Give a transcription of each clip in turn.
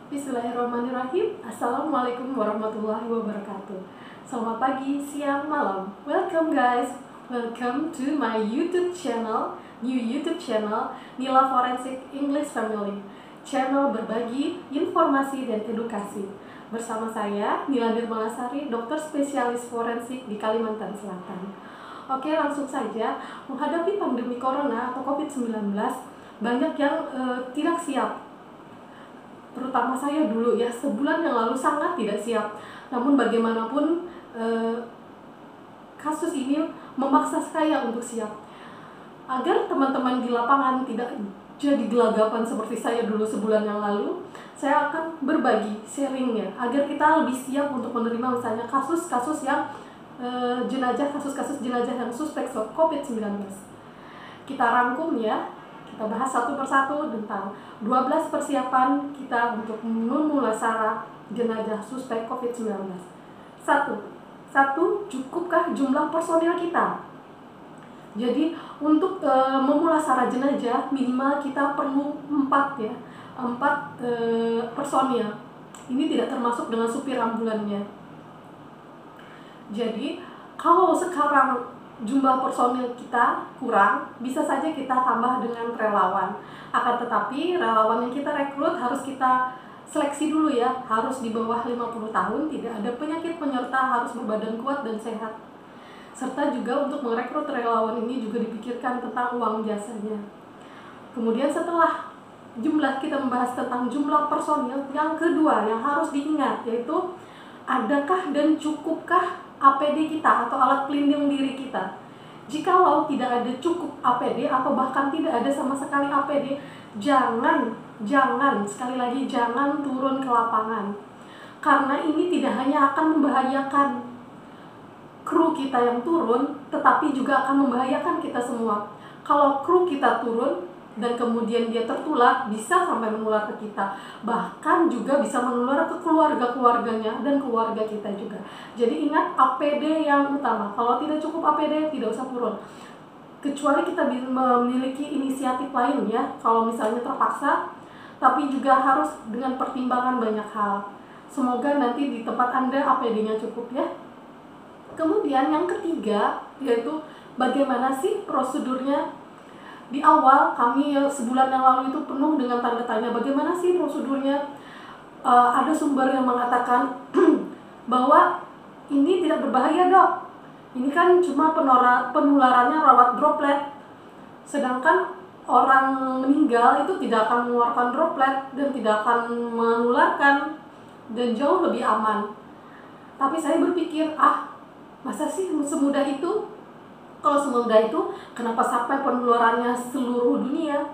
Bismillahirrahmanirrahim. Assalamualaikum warahmatullahi wabarakatuh. Selamat pagi, siang, malam. Welcome guys. Welcome to my YouTube channel, new YouTube channel, Nila Forensic English Family. Channel berbagi informasi dan edukasi. Bersama saya, Nila Nirmalasari, dokter spesialis forensik di Kalimantan Selatan. Oke, langsung saja. Menghadapi pandemi corona atau COVID-19, banyak yang tidak siap. Terutama saya dulu ya, sebulan yang lalu sangat tidak siap. Namun bagaimanapun kasus ini memaksa saya untuk siap. Agar teman-teman di lapangan tidak jadi gelagapan seperti saya dulu sebulan yang lalu, saya akan berbagi sharingnya agar kita lebih siap untuk menerima misalnya kasus-kasus yang kasus-kasus jenazah yang suspek COVID-19. Kita rangkum ya. Kita bahas satu persatu tentang 12 persiapan kita untuk memulasara jenazah suspek COVID-19. Satu, cukupkah jumlah personil kita? Jadi untuk memulasara jenazah minimal kita perlu 4 personil. Ini tidak termasuk dengan supir ambulannya. Jadi kalau sekarang jumlah personil kita kurang, bisa saja kita tambah dengan relawan. Akan tetapi relawan yang kita rekrut harus kita seleksi dulu ya, harus di bawah 50 tahun, tidak ada penyakit penyerta, harus berbadan kuat dan sehat. Serta juga untuk merekrut relawan ini juga dipikirkan tentang uang jasanya. Kemudian setelah kita membahas tentang jumlah personil, yang kedua yang harus diingat yaitu adakah dan cukupkah APD kita atau alat pelindung diri kita. Jikalau tidak ada cukup APD atau bahkan tidak ada sama sekali APD, jangan sekali lagi jangan turun ke lapangan. Karena ini tidak hanya akan membahayakan kru kita yang turun, tetapi juga akan membahayakan kita semua. Kalau kru kita turun dan kemudian dia tertular, bisa sampai menular ke kita, bahkan juga bisa menular ke keluarga-keluarganya dan keluarga kita juga. Jadi ingat APD yang utama. Kalau tidak cukup APD, tidak usah turun. Kecuali kita memiliki inisiatif lain ya, kalau misalnya terpaksa, tapi juga harus dengan pertimbangan banyak hal. Semoga nanti di tempat Anda APD-nya cukup ya. Kemudian yang ketiga, yaitu bagaimana sih prosedurnya. Di awal kami sebulan yang lalu itu penuh dengan tanda tanya, bagaimana sih prosedurnya. Ada sumber yang mengatakan bahwa ini tidak berbahaya dok, ini kan cuma penularannya rawat droplet, sedangkan orang meninggal itu tidak akan mengeluarkan droplet dan tidak akan menularkan dan jauh lebih aman. Tapi saya berpikir, masa sih semudah itu? Kalau semudah itu, kenapa sampai penularannya seluruh dunia?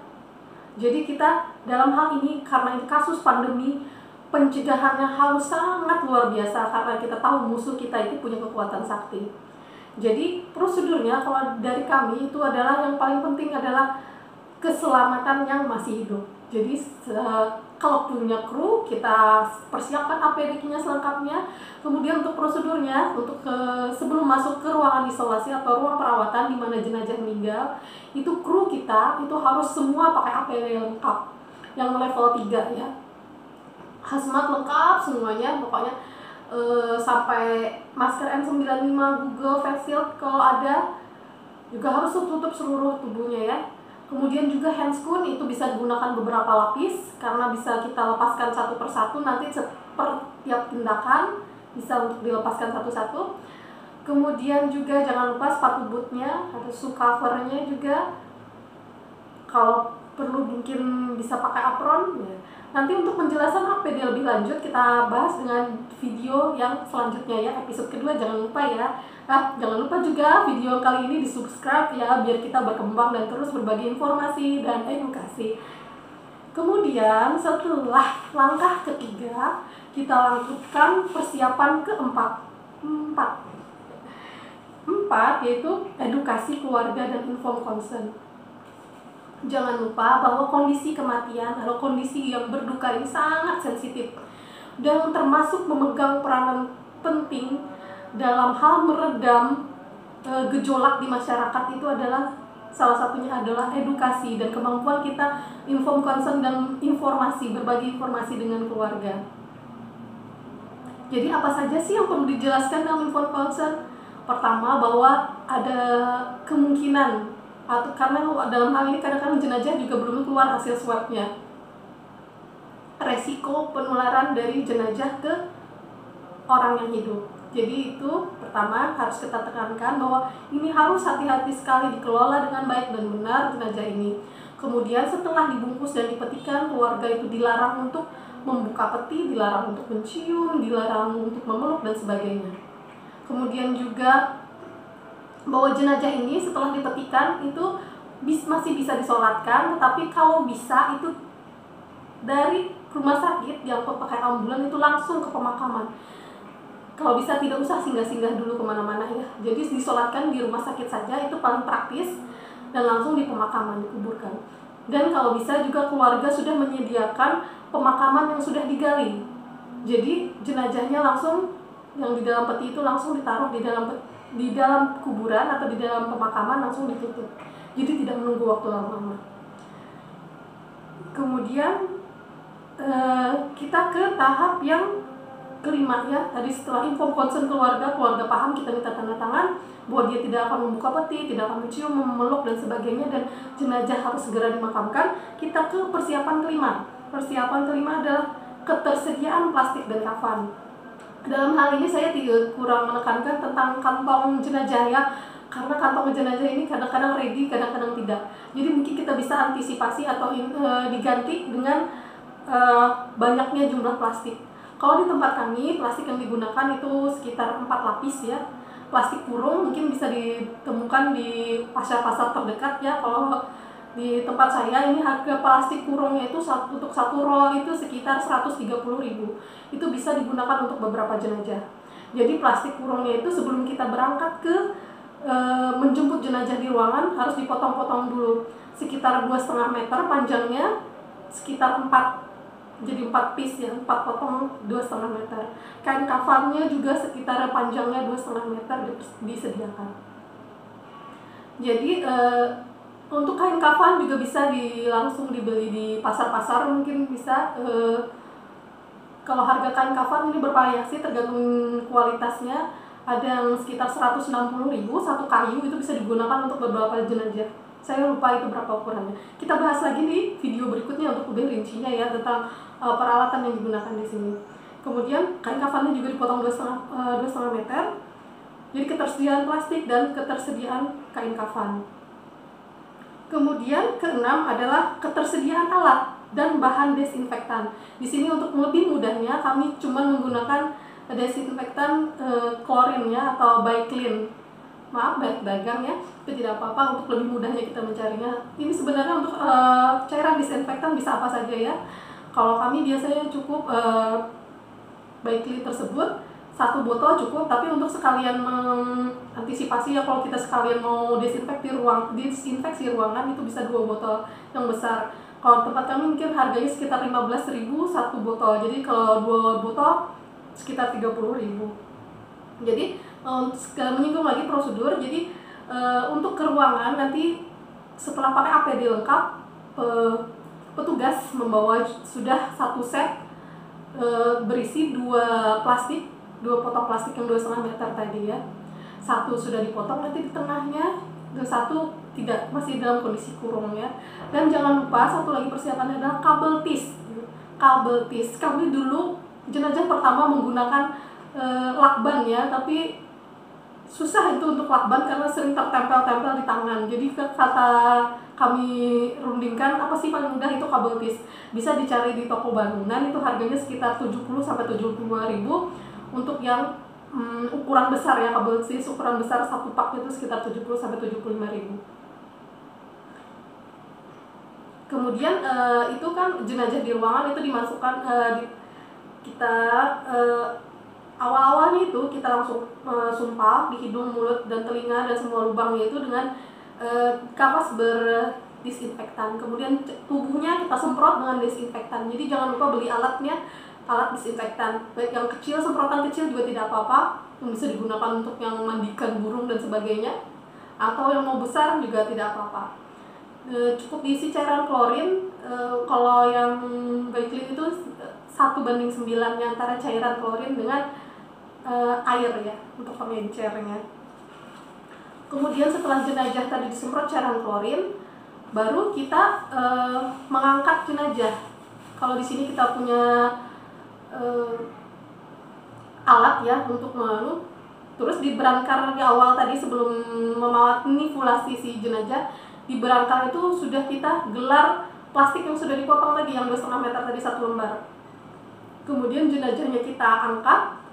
Jadi kita dalam hal ini, karena ini kasus pandemi, pencegahannya harus sangat luar biasa, karena kita tahu musuh kita itu punya kekuatan sakti. Jadi prosedurnya kalau dari kami itu adalah yang paling penting adalah keselamatan yang masih hidup. Jadi kalau punya kru, kita persiapkan APD-nya selengkapnya. Kemudian untuk prosedurnya, untuk sebelum masuk ke ruangan isolasi atau ruang perawatan di mana jenazah meninggal, itu kru kita itu harus semua pakai APD lengkap, yang level 3 ya. Hazmat lengkap semuanya, pokoknya sampai masker N95, Google face shield kalau ada, juga harus tutup seluruh tubuhnya ya. Kemudian juga handscoon itu bisa digunakan beberapa lapis, karena bisa kita lepaskan satu persatu, nanti per tiap tindakan bisa untuk dilepaskan satu-satu. Kemudian juga jangan lupa sepatu bootnya, ada shoe covernya juga. Kalau perlu mungkin bisa pakai apron ya. Nanti untuk penjelasan APD lebih lanjut kita bahas dengan video yang selanjutnya ya, episode kedua, jangan lupa ya. Jangan lupa juga video kali ini di subscribe ya, biar kita berkembang dan terus berbagi informasi dan edukasi. Kemudian setelah langkah ketiga, kita lanjutkan persiapan keempat, yaitu edukasi keluarga dan inform concern. Jangan lupa bahwa kondisi kematian atau kondisi yang berduka ini sangat sensitif dan termasuk memegang peranan penting dalam hal meredam gejolak di masyarakat. Itu adalah salah satunya adalah edukasi dan kemampuan kita inform consent dan informasi, berbagi informasi dengan keluarga. Jadi apa saja sih yang perlu dijelaskan dalam inform consent? Pertama, bahwa ada kemungkinan, atau karena dalam hal ini kadang-kadang jenazah juga belum keluar hasil swabnya, resiko penularan dari jenazah ke orang yang hidup. Jadi itu pertama harus kita tekankan bahwa ini harus hati-hati sekali dikelola dengan baik dan benar jenazah ini. Kemudian setelah dibungkus dan dipetikan, keluarga itu dilarang untuk membuka peti, dilarang untuk mencium, dilarang untuk memeluk dan sebagainya. Kemudian juga bahwa jenazah ini setelah dipetikan itu masih bisa disolatkan, tetapi kalau bisa itu dari rumah sakit yang pakai ambulan itu langsung ke pemakaman. Kalau bisa tidak usah singgah-singgah dulu kemana-mana ya. Jadi disolatkan di rumah sakit saja, itu paling praktis, dan langsung di pemakaman dikuburkan. Dan kalau bisa juga keluarga sudah menyediakan pemakaman yang sudah digali. Jadi jenazahnya langsung yang di dalam peti itu langsung ditaruh di dalam kuburan atau di dalam pemakaman, langsung ditutup. Jadi tidak menunggu waktu lama-lama. Kemudian kita ke tahap yang kelima ya. Tadi setelah inform consent keluarga paham, kita minta tanda tangan bahwa dia tidak akan membuka peti, tidak akan mencium, memeluk dan sebagainya, dan jenazah harus segera dimakamkan. Kita ke persiapan kelima. Persiapan kelima adalah ketersediaan plastik dan kafan. Dalam hal ini saya tidak kurang menekankan tentang kantong jenazah ya, karena kantong jenazah ini kadang-kadang ready, kadang-kadang tidak. Jadi mungkin kita bisa antisipasi atau diganti dengan banyaknya jumlah plastik. Kalau di tempat kami, plastik yang digunakan itu sekitar 4 lapis ya. Plastik kurung mungkin bisa ditemukan di pasar-pasar terdekat ya. Kalau di tempat saya ini harga plastik kurungnya itu untuk satu roll itu sekitar 130.000. Itu bisa digunakan untuk beberapa jenazah. Jadi plastik kurungnya itu sebelum kita berangkat ke menjemput jenazah di ruangan harus dipotong-potong dulu. Sekitar 2,5 meter panjangnya, sekitar 4 piece ya, 4 potong 2,5 meter. Kain kafannya juga sekitar panjangnya 2,5 meter disediakan. Jadi untuk kain kafan juga bisa langsung dibeli di pasar-pasar, mungkin bisa. Kalau harga kain kafan ini bervariasi tergantung kualitasnya. Ada yang sekitar 160.000 satu kayu, itu bisa digunakan untuk beberapa jenazah. Saya lupa itu berapa ukurannya. Kita bahas lagi di video berikutnya untuk lebih rincinya ya tentang peralatan yang digunakan di sini. Kemudian kain kafannya juga dipotong 2,5 meter. Jadi ketersediaan plastik dan ketersediaan kain kafan. Kemudian keenam adalah ketersediaan alat dan bahan desinfektan. Di sini untuk lebih mudahnya kami cuma menggunakan desinfektan klorin ya, atau Biclean. Maaf, baik dagang ya, itu tidak apa-apa, untuk lebih mudahnya kita mencarinya. Ini sebenarnya untuk cairan disinfektan bisa apa saja ya. Kalau kami biasanya cukup Biclean tersebut 1 botol cukup, tapi untuk sekalian mengantisipasi ya, kalau kita sekalian mau disinfeksi ruangan itu bisa 2 botol yang besar. Kalau tempat kami mungkin harganya sekitar 15.000 1 botol. Jadi kalau 2 botol sekitar 30.000. Jadi menyinggung lagi prosedur. Jadi untuk ke ruangan nanti setelah pakai APD lengkap, petugas membawa sudah 1 set berisi 2 potong plastik yang 2,5 meter tadi ya. 1 sudah dipotong nanti di tengahnya, dan 1 tidak, masih dalam kondisi kurung ya. Dan jangan lupa satu lagi persiapannya adalah kabel tis. Kami dulu jenazah pertama menggunakan lakban ya, tapi susah itu untuk lakban karena sering tertempel-tempel di tangan. Jadi kata kami rundingkan, apa sih paling mudah, itu kabel tis. Bisa dicari di toko bangunan, itu harganya sekitar 70-75.000. Untuk yang ukuran besar ya, kabel tis ukuran besar 1 pak itu sekitar 70-75.000. Kemudian itu kan jenazah di ruangan itu dimasukkan awal-awalnya itu kita langsung sumpah di hidung, mulut, dan telinga dan semua lubangnya itu dengan kapas berdisinfektan. Kemudian tubuhnya kita semprot dengan disinfektan. Jadi jangan lupa beli alat disinfektan. Baik yang kecil, semprotan kecil juga tidak apa-apa, yang bisa digunakan untuk yang mandikan burung dan sebagainya, atau yang mau besar juga tidak apa-apa. cukup diisi cairan klorin. Kalau yang Baiclin itu 1:9 antara cairan klorin dengan air ya untuk pengencernya. Kemudian setelah jenazah tadi disemprot cairan klorin, baru kita mengangkat jenazah. Kalau di sini kita punya alat ya untuk terus di brankar di awal tadi sebelum memanipulasi si jenazah, di brankar itu sudah kita gelar plastik yang sudah dipotong tadi yang 2,5 meter tadi 1 lembar. Kemudian jenazahnya kita angkat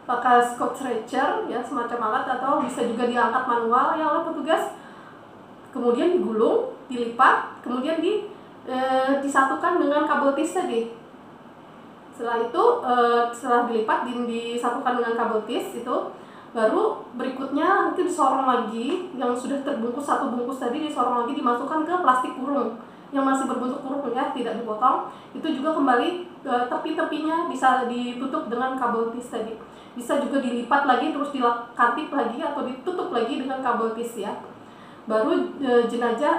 pakai scotch stretcher ya, semacam alat, atau bisa juga diangkat manual ya oleh petugas. Kemudian digulung, dilipat, kemudian disatukan dengan kabel tis tadi. Setelah itu setelah dilipat disatukan dengan kabel tis itu, baru berikutnya nanti disorong lagi, yang sudah terbungkus satu bungkus tadi disorong lagi, dimasukkan ke plastik kurung yang masih berbentuk kurung ya, tidak dipotong. Itu juga kembali tepi-tepinya bisa ditutup dengan kabel tis tadi. Bisa juga dilipat lagi terus dikatip lagi atau ditutup lagi dengan kabel tis ya. Baru jenazah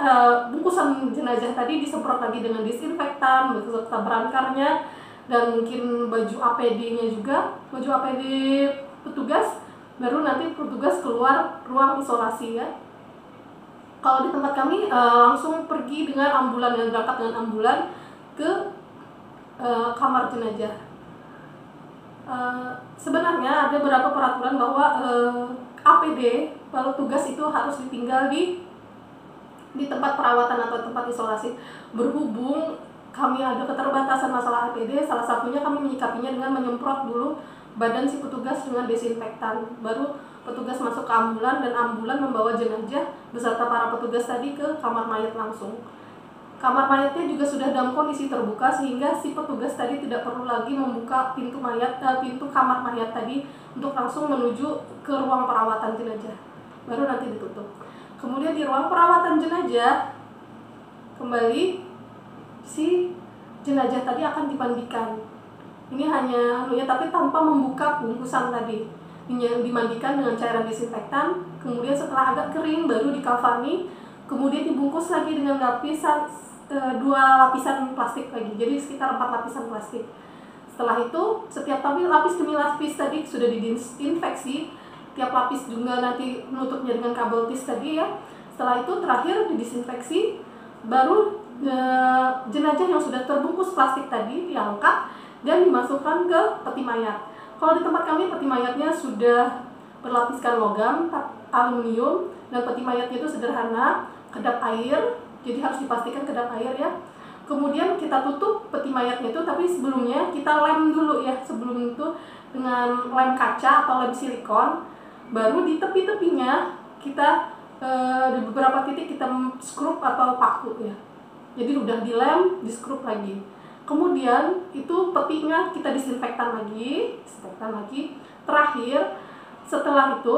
bungkusan jenazah tadi disemprot lagi dengan disinfektan beserta brankarnya, dan mungkin baju APD-nya juga, baju APD petugas. Baru nanti petugas keluar ruang isolasi ya. Kalau di tempat kami langsung pergi dengan ambulan, yang berangkat dengan ambulan ke kamar jenazah. Sebenarnya ada beberapa peraturan bahwa APD kalau tugas itu harus ditinggal di tempat perawatan atau tempat isolasi. Berhubung kami ada keterbatasan masalah APD, salah satunya kami menyikapinya dengan menyemprot dulu badan si petugas dengan desinfektan. Baru petugas masuk ke ambulan, dan ambulan membawa jenazah beserta para petugas tadi ke kamar mayat langsung. Kamar mayatnya juga sudah dalam kondisi terbuka, sehingga si petugas tadi tidak perlu lagi membuka pintu kamar mayat tadi untuk langsung menuju ke ruang perawatan jenazah. Baru nanti ditutup. Kemudian di ruang perawatan jenazah kembali si jenazah tadi akan dimandikan. Ini hanya tapi tanpa membuka bungkusan tadi. Dimandikan dengan cairan disinfektan, kemudian setelah agak kering baru dikafani, kemudian dibungkus lagi dengan lapisan 2 lapisan plastik lagi, jadi sekitar 4 lapisan plastik. Setelah itu setiap lapis demi lapis tadi sudah didisinfeksi, tiap lapis juga nanti menutupnya dengan kabel tis tadi ya. Setelah itu terakhir didisinfeksi, baru jenazah yang sudah terbungkus plastik tadi diangkat dan dimasukkan ke peti mayat. Kalau di tempat kami peti mayatnya sudah berlapiskan logam, aluminium, dan peti mayatnya itu sederhana, kedap air, jadi harus dipastikan kedap air ya. Kemudian kita tutup peti mayatnya itu, tapi sebelumnya kita lem dulu ya, sebelum itu dengan lem kaca atau lem silikon. Baru di tepi-tepinya kita di beberapa titik kita skrup atau paku ya. Jadi udah dilem, diskrup lagi. Kemudian itu petinya kita disinfektan lagi. Terakhir setelah itu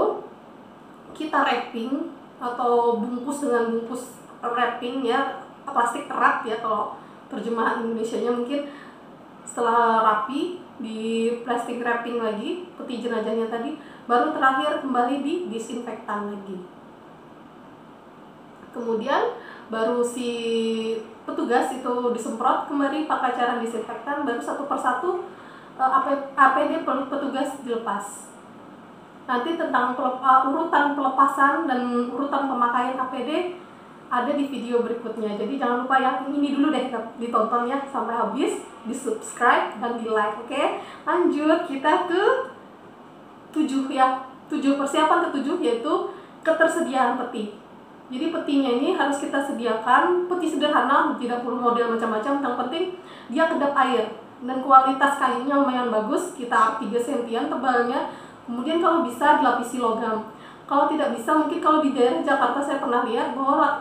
kita wrapping atau bungkus dengan bungkus wrapping ya, plastik erat ya kalau terjemahan Indonesianya mungkin. Setelah rapi di plastik wrapping lagi peti jenazahnya tadi, baru terakhir kembali di disinfektan lagi. Kemudian baru si petugas itu disemprot kembali pakai cairan disinfektan, baru satu persatu APD petugas dilepas. Nanti tentang urutan pelepasan dan urutan pemakaian APD ada di video berikutnya. Jadi jangan lupa yang ini dulu deh ditonton ya sampai habis, di subscribe dan di like. Oke, lanjut kita ke 7 ya. 7 persiapan ke-7 yaitu ketersediaan peti. Jadi petinya ini harus kita sediakan, peti sederhana, tidak perlu model macam-macam, yang penting dia kedap air dan kualitas kayunya lumayan bagus, kita 3 cm tebalnya. Kemudian kalau bisa dilapisi logam. Kalau tidak bisa, mungkin kalau di daerah Jakarta saya pernah lihat bahwa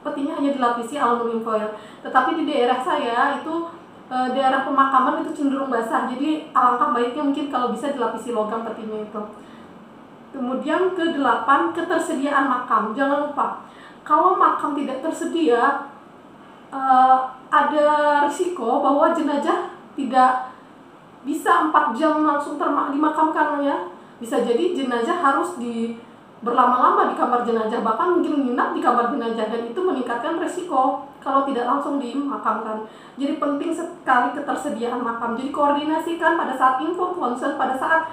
petinya hanya dilapisi aluminium foil. Tetapi di daerah saya itu daerah pemakaman itu cenderung basah, jadi alangkah baiknya mungkin kalau bisa dilapisi logam petinya itu. Kemudian ke-8, ketersediaan makam. Jangan lupa, kalau makam tidak tersedia, ada risiko bahwa jenazah tidak bisa 4 jam langsung dimakamkan ya. Bisa jadi jenazah harus berlama-lama di kamar jenazah, bahkan mungkin menginap di kamar jenazah, dan itu meningkatkan resiko kalau tidak langsung dimakamkan. Jadi penting sekali ketersediaan makam. Jadi koordinasikan pada saat info concern, pada saat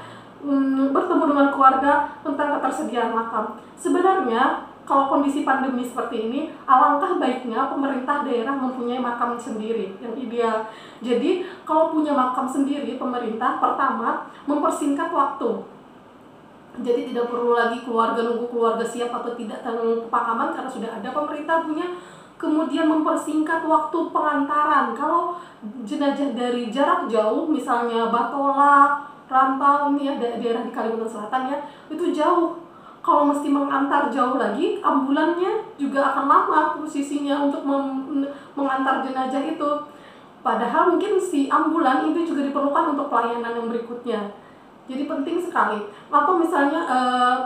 bertemu dengan keluarga tentang ketersediaan makam. Sebenarnya kalau kondisi pandemi seperti ini, alangkah baiknya pemerintah daerah mempunyai makam sendiri yang ideal. Jadi kalau punya makam sendiri, pemerintah pertama mempersingkat waktu. Jadi tidak perlu lagi nunggu keluarga siap atau tidak tanggung pemakaman karena sudah ada pemerintah punya. Kemudian mempersingkat waktu pengantaran. Kalau jenazah dari jarak jauh, misalnya Batola, Rantau, ini ya daerah di Kalimantan Selatan ya, itu jauh. Kalau mesti mengantar jauh lagi, ambulannya juga akan lama posisinya untuk mengantar jenazah itu. Padahal mungkin si ambulan itu juga diperlukan untuk pelayanan yang berikutnya. Jadi penting sekali. Atau misalnya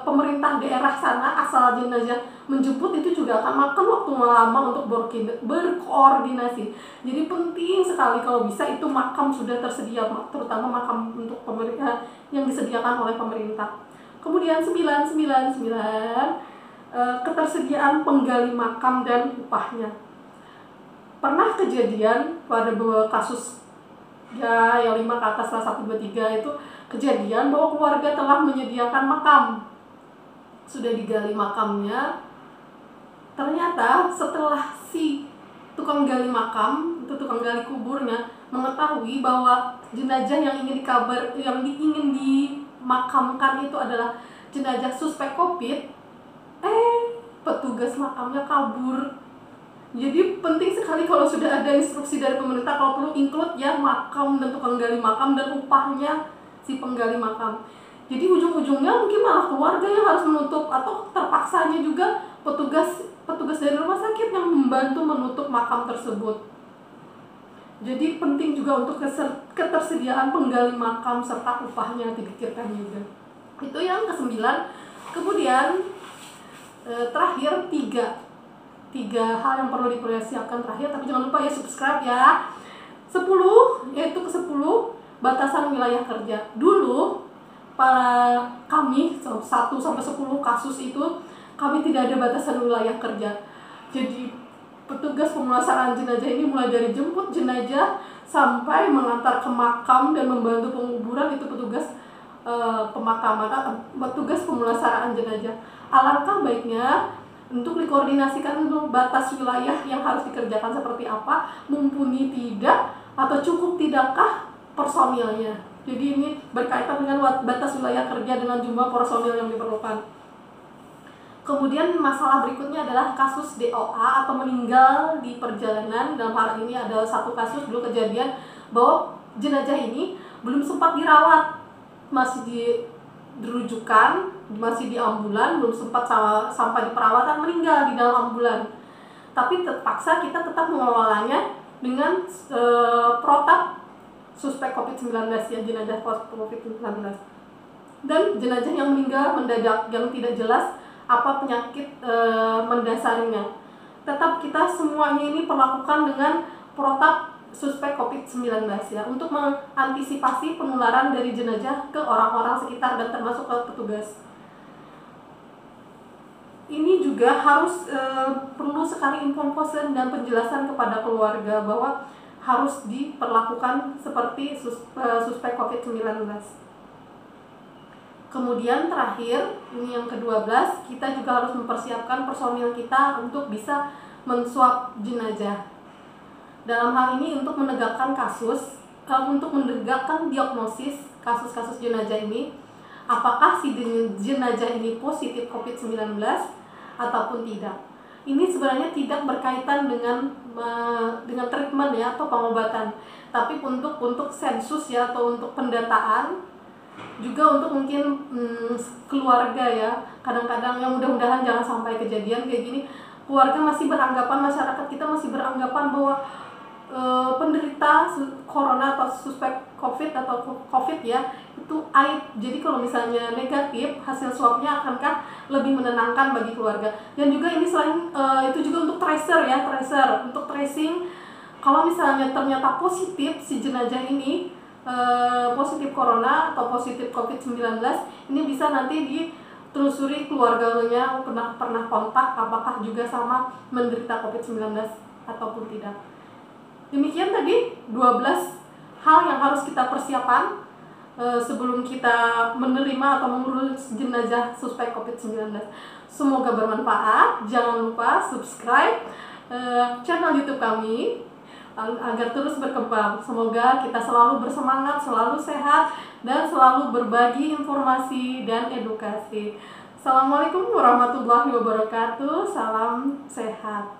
pemerintah daerah sana asal jenazah menjemput itu juga akan makan waktu lama untuk berkoordinasi. Jadi penting sekali kalau bisa itu makam sudah tersedia, terutama makam untuk pemerintah yang disediakan oleh pemerintah. Kemudian 999 ketersediaan penggali makam dan upahnya. Pernah kejadian pada beberapa kasus ya yang 5 ke atas lah, 1, 2, 3 itu kejadian bahwa keluarga telah menyediakan makam, sudah digali makamnya, ternyata setelah si tukang gali makam, itu tukang gali kuburnya mengetahui bahwa jenazah yang ingin dimakamkan itu adalah jenazah suspek COVID, petugas makamnya kabur. Jadi penting sekali kalau sudah ada instruksi dari pemerintah, kalau perlu include ya makam dan tukang gali makam dan upahnya si penggali makam. Jadi ujung-ujungnya mungkin malah keluarga yang harus menutup, atau terpaksanya juga petugas dari rumah sakit yang membantu menutup makam tersebut. Jadi penting juga untuk ketersediaan penggali makam serta upahnya dipikirkan juga. Itu yang ke-9. Kemudian terakhir 3 hal yang perlu dipersiapkan terakhir, tapi jangan lupa ya subscribe ya. 10, yaitu ke-10 batasan wilayah kerja. Dulu kami 1 sampai 10 kasus itu kami tidak ada batasan wilayah kerja. Jadi petugas pemulasaran jenazah ini mulai dari jemput jenazah sampai mengantar ke makam dan membantu penguburan itu petugas pemakaman, petugas pemulasaraan jenazah. Alangkah baiknya untuk dikoordinasikan untuk batas wilayah yang harus dikerjakan seperti apa, mumpuni tidak atau cukup tidakkah personilnya. Jadi ini berkaitan dengan batas wilayah kerja dengan jumlah personil yang diperlukan. Kemudian masalah berikutnya adalah kasus DOA atau meninggal di perjalanan. Dalam hal ini ada 1 kasus dulu kejadian bahwa jenazah ini belum sempat dirawat, masih dirujukan, masih di ambulan, belum sempat sampai di perawatan, meninggal di dalam ambulan. Tapi terpaksa kita tetap mengelolanya dengan protap suspek COVID-19 ya, jenazah COVID-19. Dan jenazah yang meninggal mendadak yang tidak jelas apa penyakit mendasarinya. Tetap kita semuanya ini perlakukan dengan protap suspek COVID-19 ya, untuk mengantisipasi penularan dari jenazah ke orang-orang sekitar dan termasuk ke petugas. Ini juga harus perlu sekali informasi dan penjelasan kepada keluarga bahwa harus diperlakukan seperti suspek COVID-19. Kemudian terakhir, ini yang ke-12, kita juga harus mempersiapkan personil kita untuk bisa menswab jenazah. Dalam hal ini untuk menegakkan diagnosis kasus-kasus jenazah ini, apakah si jenazah ini positif COVID-19 ataupun tidak. Ini sebenarnya tidak berkaitan dengan treatment ya atau pengobatan, tapi untuk sensus ya atau untuk pendataan, juga untuk mungkin keluarga ya. Kadang-kadang yang mudah-mudahan jangan sampai kejadian kayak gini, keluarga masih beranggapan, masyarakat kita masih beranggapan bahwa penderita corona atau suspek COVID atau COVID ya itu aib. Jadi kalau misalnya negatif, hasil swabnya akankah lebih menenangkan bagi keluarga. Dan juga ini selain itu juga untuk tracer ya, untuk tracing. Kalau misalnya ternyata positif si jenazah ini positif corona atau positif COVID-19, ini bisa nanti telusuri keluarganya pernah kontak apakah juga sama menderita COVID-19 ataupun tidak. Demikian tadi 12 hal yang harus kita persiapan sebelum kita menerima atau mengurus jenazah suspek COVID-19. Semoga bermanfaat. Jangan lupa subscribe channel YouTube kami agar terus berkembang. Semoga kita selalu bersemangat, selalu sehat, dan selalu berbagi informasi dan edukasi. Assalamualaikum warahmatullahi wabarakatuh. Salam sehat.